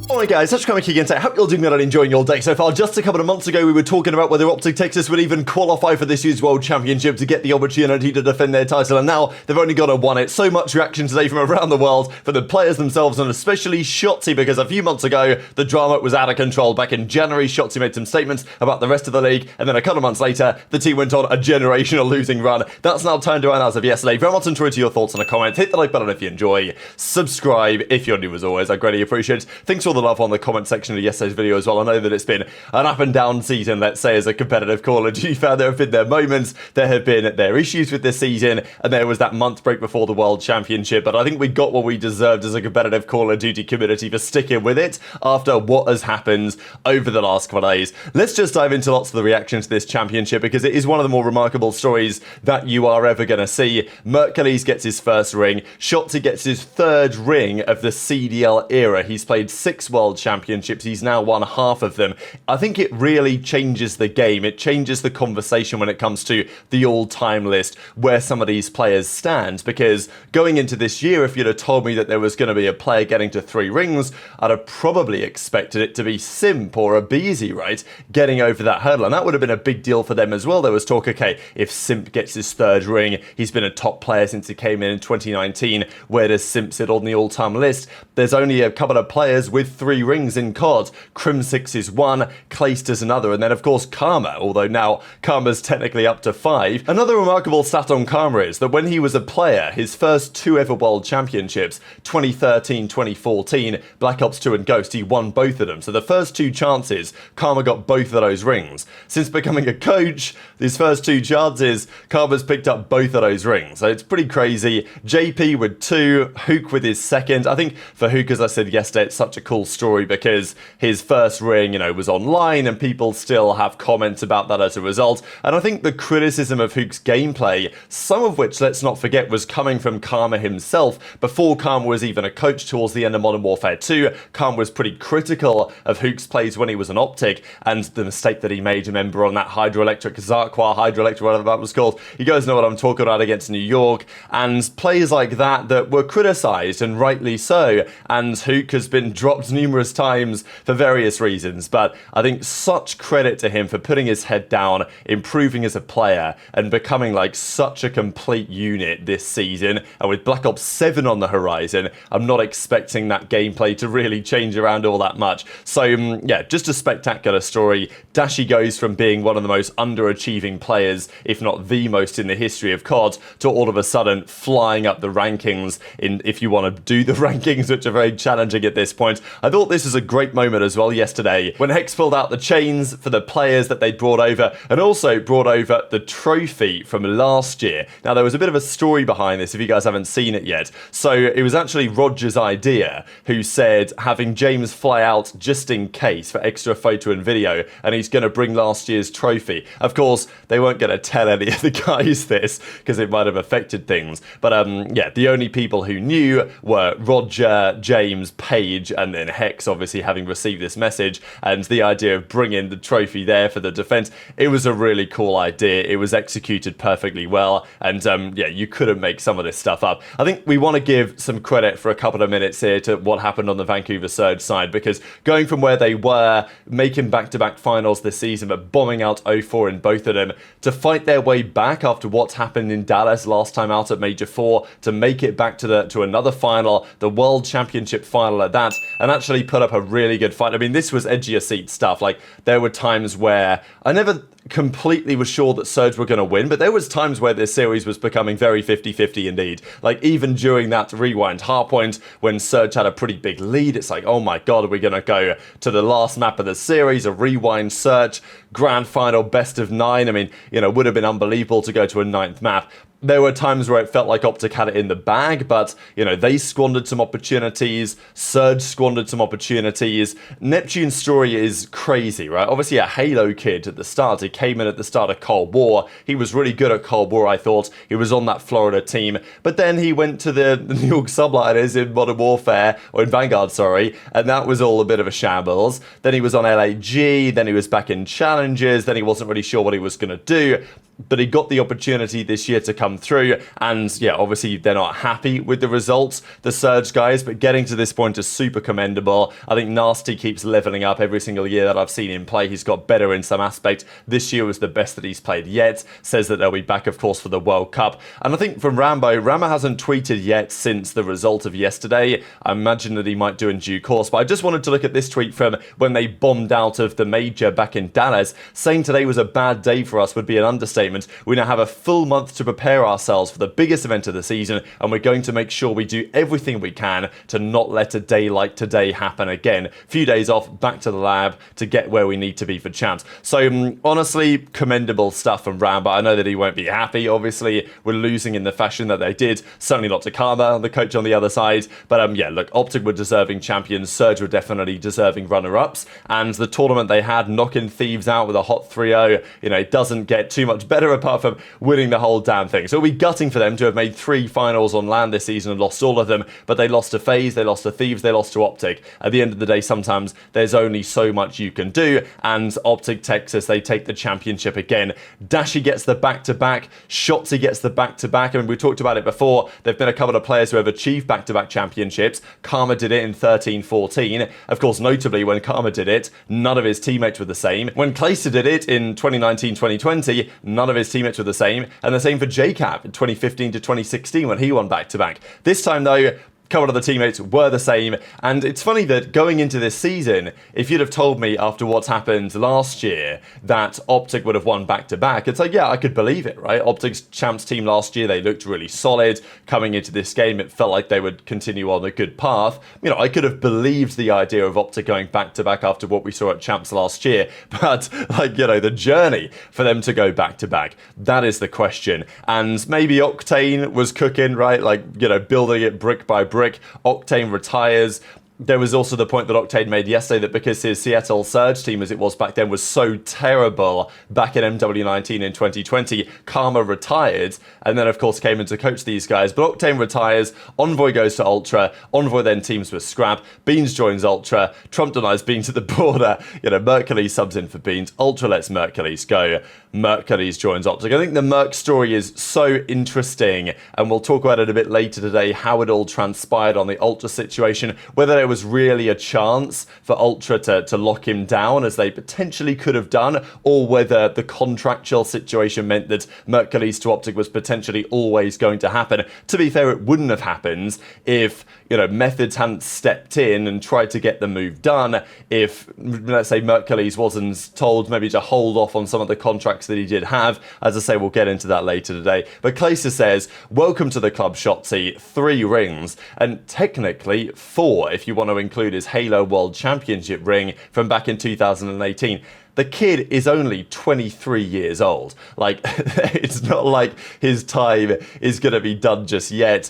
Alright guys, such coming again today. I hope you're doing well and enjoying your day so far. Just a couple of months ago we were talking about whether OpTic Texas would even qualify for this year's World Championship to get the opportunity to defend their title, and now they've only got to won it. So much reaction today from around the world, from the players themselves and especially Shotzzy, because a few months ago the drama was out of control. Back in January, Shotzzy made some statements about the rest of the league, and then a couple of months later the team went on a generational losing run. That's now turned around as of yesterday. Very much enjoyed your thoughts in a comment. Hit the like button if you enjoy. Subscribe if you're new as always. I greatly appreciate it. Thanks for all the love on the comment section of yesterday's video as well. I know that it's been an up and down season, let's say, as a competitive Call of Duty fan. There have been their moments, there have been their issues with this season, and there was that month break before the World Championship, but I think we got what we deserved as a competitive Call of Duty community for sticking with it after what has happened over the last couple of days. Let's just dive into lots of the reaction to this championship, because it is one of the more remarkable stories that you are ever going to see. Mercules gets his first ring, Shotzzy gets his third ring of the CDL era. He's played 6 World Championships. He's now won half of them. I think it really changes the game. It changes the conversation when it comes to the all-time list, where some of these players stand, because going into this year, if you'd have told me that there was going to be a player getting to 3 rings, I'd have probably expected it to be Simp or aBeZy, right, getting over that hurdle, and that would have been a big deal for them as well. There was talk, okay, if Simp gets his 3rd ring, he's been a top player since he came in 2019, where does Simp sit on the all-time list? There's only a couple of players with 3 rings in COD. Kremp is 1, Clayst is another, and then of course Karma, although now Karma's technically up to 5. Another remarkable stat on Karma is that when he was a player, his first 2 ever World Championships, 2013, 2014, Black Ops 2 and Ghost, he won both of them. So the first 2 chances, Karma got both of those rings. Since becoming a coach, his first 2 chances, Karma's picked up both of those rings. So it's pretty crazy. JP with 2, Huke with his 2nd. I think for Huke, as I said yesterday, it's such a cool story because his first ring, you know, was online and people still have comments about that as a result. And I think the criticism of Huke's gameplay, some of which, let's not forget, was coming from Karma himself. Before Karma was even a coach towards the end of Modern Warfare 2, Karma was pretty critical of Huke's plays when he was an OpTic, and the mistake that he made, remember, on that hydroelectric Hydroelectric, whatever that was called. You guys know what I'm talking about, against New York, and plays like that were criticised, and rightly so, and Huke has been dropped numerous times for various reasons, but I think such credit to him for putting his head down, improving as a player, and becoming like such a complete unit this season. And with Black Ops 7 on the horizon, I'm not expecting that gameplay to really change around all that much. So yeah, just a spectacular story. Dashy goes from being one of the most underachieving players, if not the most in the history of COD, to all of a sudden flying up the rankings, if you want to do the rankings, which are very challenging at this point. I thought this was a great moment as well yesterday when Hex pulled out the chains for the players that they brought over, and also brought over the trophy from last year. Now there was a bit of a story behind this if you guys haven't seen it yet. So it was actually Roger's idea, who said having James fly out just in case for extra photo and video, and he's going to bring last year's trophy. Of course they weren't going to tell any of the guys this because it might have affected things, but yeah, the only people who knew were Roger, James, Paige, and then Hex obviously having received this message. And the idea of bringing the trophy there for the defense, it was a really cool idea. It was executed perfectly well, and yeah, you couldn't make some of this stuff up. I think we want to give some credit for a couple of minutes here to what happened on the Vancouver Surge side, because going from where they were, making back-to-back finals this season, but bombing out 0-4 in both of them, to fight their way back after what's happened in Dallas last time out at Major 4, to make it back to another final, the World Championship final at that, and actually put up a really good fight. I mean, this was edge of your seat stuff. Like, there were times where I never completely was sure that Surge were going to win, but there was times where this series was becoming very 50-50 indeed. Like, even during that rewind hardpoint, when Surge had a pretty big lead, it's like, oh my god, are we going to go to the last map of the series, a rewind Surge, grand final, best of 9? I mean, you know, would have been unbelievable to go to a 9th map. There were times where it felt like OpTic had it in the bag, but, you know, they squandered some opportunities, Surge squandered some opportunities. Neptune's story is crazy, right? Obviously a Halo kid at the start. He came in at the start of Cold War. He was really good at Cold War, I thought. He was on that Florida team, but then he went to the New York Subliners in Modern Warfare, or in Vanguard, sorry, and that was all a bit of a shambles. Then he was on LAG, then he was back in Challenges, then he wasn't really sure what he was going to do. but he got the opportunity this year to come through, and yeah, obviously they're not happy with the results, the Surge guys, but getting to this point is super commendable. I think Nastie keeps leveling up every single year that I've seen him play. He's got better in some aspect. This year was the best that he's played yet. Says that they'll be back, of course, for the World Cup. And I think from Rambo hasn't tweeted yet since the result of yesterday. I imagine that he might do in due course, but I just wanted to look at this tweet from when they bombed out of the major back in Dallas. Saying today was a bad day for us would be an understatement. We now have a full month to prepare ourselves for the biggest event of the season, and we're going to make sure we do everything we can to not let a day like today happen again. Few days off, back to the lab to get where we need to be for champs. So honestly, commendable stuff from Rambo. I know that he won't be happy, obviously, we're losing in the fashion that they did. Certainly not to Karma, the coach on the other side. But yeah, look, OpTic were deserving champions, Surge were definitely deserving runner-ups, and the tournament they had, knocking Thieves out with a hot 3-0, you know, it doesn't get too much better apart from winning the whole damn thing. So it'll be gutting for them to have made 3 finals on land this season and lost all of them, but they lost to FaZe, they lost to Thieves, they lost to OpTic. At the end of the day, sometimes there's only so much you can do, and OpTic Texas, they take the championship again. Dashy gets the back-to-back, Shotzzy gets the back-to-back. I mean, we talked about it before, there've been a couple of players who have achieved back-to-back championships. Karma did it in 13-14. Of course, notably, when Karma did it, none of his teammates were the same. When Clayster did it in 2019-2020, none of his teammates were the same. And the same for JCap in 2015 to 2016 when he won back-to-back. This time, though, a couple of the teammates were the same, and it's funny that going into this season, if you'd have told me after what's happened last year that OpTic would have won back-to-back, it's like, yeah, I could believe it, right? OpTic's champs team last year, they looked really solid. Coming into this game, it felt like they would continue on a good path. You know, I could have believed the idea of OpTic going back-to-back after what we saw at champs last year, but, like, you know, the journey for them to go back-to-back, that is the question. And maybe Octane was cooking, right? Like, you know, building it brick by brick. Octane retires. There was also the point that Octane made yesterday that because his Seattle Surge team, as it was back then, was so terrible back in MW19 in 2020, Karma retired and then, of course, came in to coach these guys. But Octane retires, Envoy goes to Ultra, Envoy then teams with Scrap, Beans joins Ultra, Trump denies Beans at the border, you know, Mercules subs in for Beans, Ultra lets Mercules go, Mercules joins OpTic. I think the Merc story is so interesting, and we'll talk about it a bit later today, how it all transpired on the Ultra situation, whether there was really a chance for Ultra to lock him down as they potentially could have done, or whether the contractual situation meant that Mercules to OpTic was potentially always going to happen. To be fair, it wouldn't have happened if, you know, Methods hadn't stepped in and tried to get the move done, if, let's say, Mercules wasn't told maybe to hold off on some of the contracts that he did have. As I say, we'll get into that later today. But Clayster says, welcome to the club, Shotzzy, 3 rings, and technically 4 if you want to include his Halo World Championship ring from back in 2018. The kid is only 23 years old. Like, it's not like his time is going to be done just yet.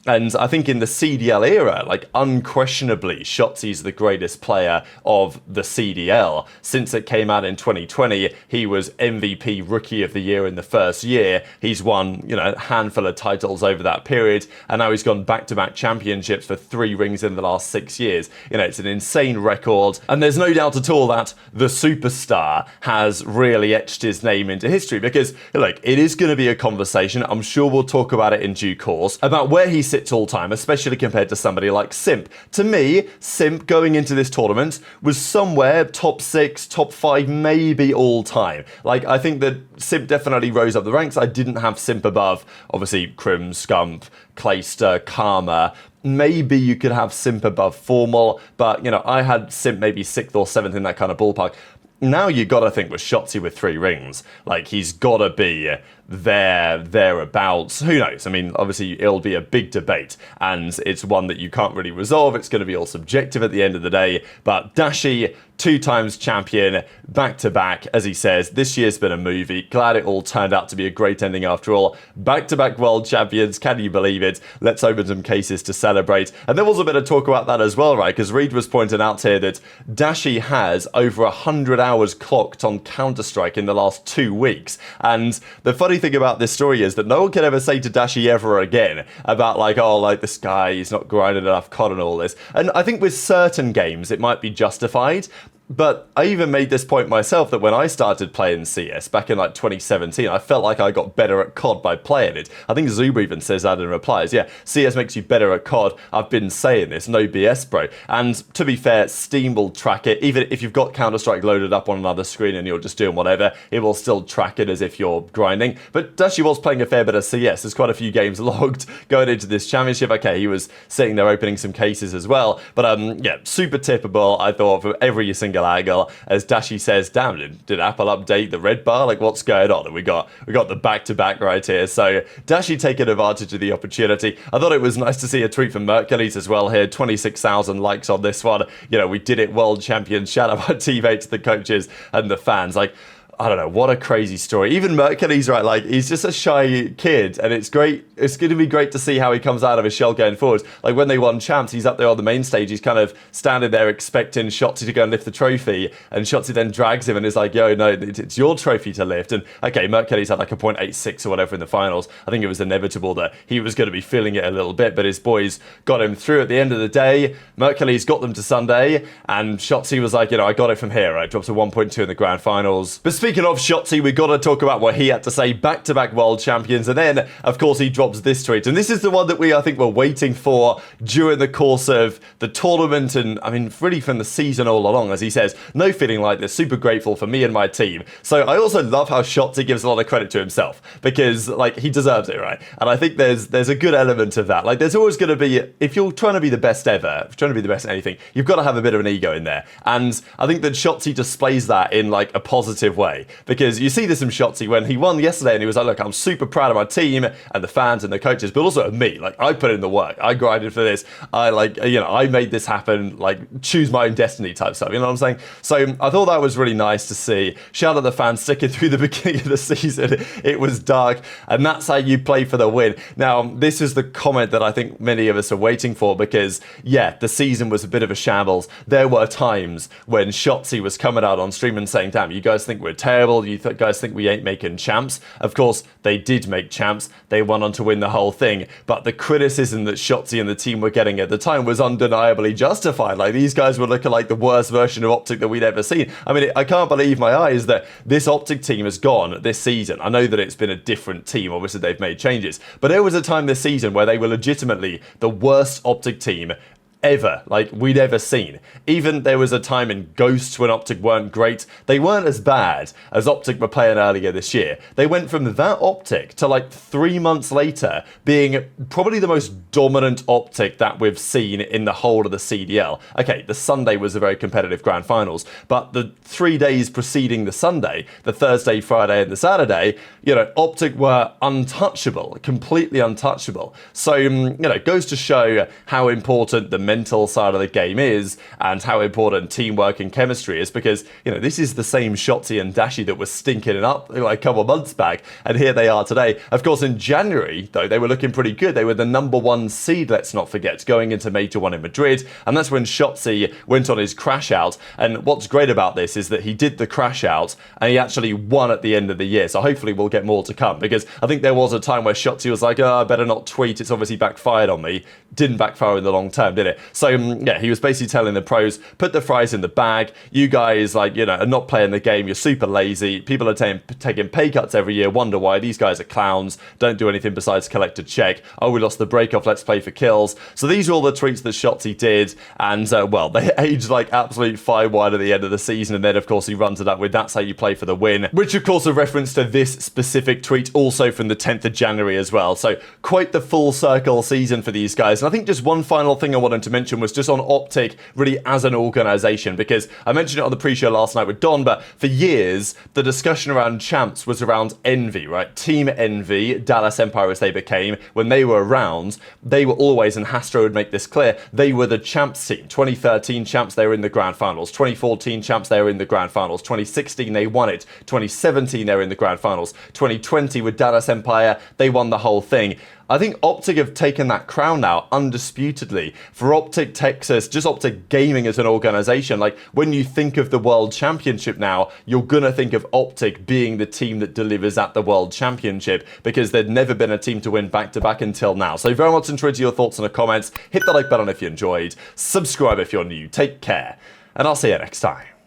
And I think in the CDL era, like, unquestionably, Shotzzy's the greatest player of the CDL. Since it came out in 2020, he was MVP Rookie of the Year in the first year. He's won, you know, a handful of titles over that period, and now he's gone back-to-back championships for 3 rings in the last 6 years. You know, it's an insane record, and there's no doubt at all that the superstar has really etched his name into history, because, look, it is going to be a conversation, I'm sure we'll talk about it in due course, about where he sits all time, especially compared to somebody like Simp. To me, Simp going into this tournament was somewhere top 6, top 5, maybe all time. Like, I think that Simp definitely rose up the ranks. I didn't have Simp above, obviously, Kremp, Scump, Clayster, Karma. Maybe you could have Simp above Formal, but, you know, I had Simp maybe 6th or 7th in that kind of ballpark. Now you got to think with Shotzzy with 3 rings. Like, he's got to be thereabouts. Who knows? I mean, obviously, it'll be a big debate, and it's one that you can't really resolve. It's going to be all subjective at the end of the day. But Dashy, 2 times champion, back-to-back, as he says, this year's been a movie. Glad it all turned out to be a great ending after all. Back-to-back world champions, can you believe it? Let's open some cases to celebrate. And there was a bit of talk about that as well, right? Because Reed was pointing out here that Dashy has over 100 hours clocked on Counter-Strike in the last 2 weeks. And the funny thing about this story is that no one can ever say to Dashy ever again about, like, oh, like, this guy, he's not grinding enough COD and all this. And I think with certain games, it might be justified. But I even made this point myself that when I started playing CS back in like 2017, I felt like I got better at COD by playing it. I think Zuba even says that in replies. Yeah, CS makes you better at COD. I've been saying this, no BS, bro. And to be fair, Steam will track it. Even if you've got Counter-Strike loaded up on another screen and you're just doing whatever, it will still track it as if you're grinding. But Dashy was playing a fair bit of CS. There's quite a few games logged going into this championship. Okay, he was sitting there opening some cases as well. But yeah, super tippable, I thought, for every single angle. As Dashy says, damn, did Apple update the red bar? Like, what's going on? And we got the back-to-back right here. So Dashy taking advantage of the opportunity. I thought it was nice to see a tweet from Mercules as well here. 26,000 likes on this one. You know, we did it, world champions. Shout out our teammates, the coaches, and the fans. Like, I don't know, what a crazy story. Even Mercury's right, like, he's just a shy kid, and it's great. It's going to be great to see how he comes out of his shell going forwards. Like, when they won champs, he's up there on the main stage, he's kind of standing there expecting Shotzzy to go and lift the trophy, and Shotzzy then drags him and is like, yo, no, it's your trophy to lift. And, okay, Mercury's had like a 0.86 or whatever in the finals. I think it was inevitable that he was going to be feeling it a little bit, but his boys got him through at the end of the day. Mercury's got them to Sunday, and Shotzzy was like, you know, I got it from here, right? Drops a 1.2 in the grand finals. But speaking of Shotzzy, we got to talk about what he had to say. Back-to-back world champions, and then, of course, he drops this tweet. And this is the one that I think, were waiting for during the course of the tournament, and, I mean, really from the season all along, as he says, no feeling like this, super grateful for me and my team. So I also love how Shotzzy gives a lot of credit to himself, because, like, he deserves it, right? And I think there's a good element of that. Like, there's always going to be, if you're trying to be the best ever, if you're trying to be the best at anything, you've got to have a bit of an ego in there. And I think that Shotzzy displays that in, like, a positive way. Because you see this from Shotzzy when he won yesterday and he was like, look, I'm super proud of my team and the fans and the coaches, but also of me. Like, I put in the work. I grinded for this. I, like, you know, I made this happen, like, choose my own destiny type stuff. You know what I'm saying? So I thought that was really nice to see. Shout out the fans sticking through the beginning of the season. It was dark, and that's how you play for the win. Now, this is the comment that I think many of us are waiting for, because, yeah, the season was a bit of a shambles. There were times when Shotzzy was coming out on stream and saying, damn, you guys think we're terrible? You guys think we ain't making champs? Of course, they did make champs. They went on to win the whole thing. But the criticism that Shotzzy and the team were getting at the time was undeniably justified. Like, these guys were looking like the worst version of OpTic that we'd ever seen. I mean, I can't believe my eyes that this OpTic team has gone this season. I know that it's been a different team. Obviously, they've made changes. But there was a time this season where they were legitimately the worst OpTic team ever, like, we'd ever seen. Even there was a time in Ghosts when OpTic weren't great. They weren't as bad as OpTic were playing earlier this year. They went from that OpTic to, like, 3 months later being probably the most dominant OpTic that we've seen in the whole of the CDL. Okay, the Sunday was a very competitive grand finals, but the 3 days preceding the Sunday, the Thursday, Friday, and the Saturday, you know, OpTic were untouchable, completely untouchable. So, you know, it goes to show how important the mental side of the game is, and how important teamwork and chemistry is, because, you know, this is the same Shotzzy and Dashy that was stinking it up like a couple of months back, and here they are today. Of course, in January, though, they were looking pretty good. They were the #1 seed, let's not forget, going into Major 1 in Madrid, and that's when Shotzzy went on his crash out. And what's great about this is that he did the crash out, and he actually won at the end of the year, so hopefully we'll get more to come, because I think there was a time where Shotzzy was like, oh, I better not tweet, it's obviously backfired on me. Didn't backfire in the long term, did it? So, yeah, he was basically telling the pros, put the fries in the bag. You guys, like, you know, are not playing the game. You're super lazy. People are taking pay cuts every year. Wonder why. These guys are clowns. Don't do anything besides collect a check. Oh, we lost the break-off. Let's play for kills. So these are all the tweets that Shotzzy did. And, well, they aged like absolute fire wine at the end of the season. And then, of course, he runs it up with, that's how you play for the win. Which, of course, a reference to this specific tweet, also from the 10th of January as well. So quite the full circle season for these guys. And I think just one final thing I wanted to mention was just on OpTic, really as an organisation, because I mentioned it on the pre-show last night with Don, but for years, the discussion around champs was around Envy, right? Team Envy, Dallas Empire as they became, when they were around, they were always, and Hastro would make this clear, they were the champs team. 2013 champs, they were in the grand finals. 2014 champs, they were in the grand finals. 2016, they won it. 2017, they were in the grand finals. 2020 with Dallas Empire, they won the whole thing. I think OpTic have taken that crown now, undisputedly. For OpTic Texas, just OpTic Gaming as an organisation, like, when you think of the World Championship now, you're gonna think of OpTic being the team that delivers at the World Championship, because there'd never been a team to win back-to-back until now. So very much intrigued to your thoughts in the comments. Hit the like button if you enjoyed. Subscribe if you're new. Take care. And I'll see you next time.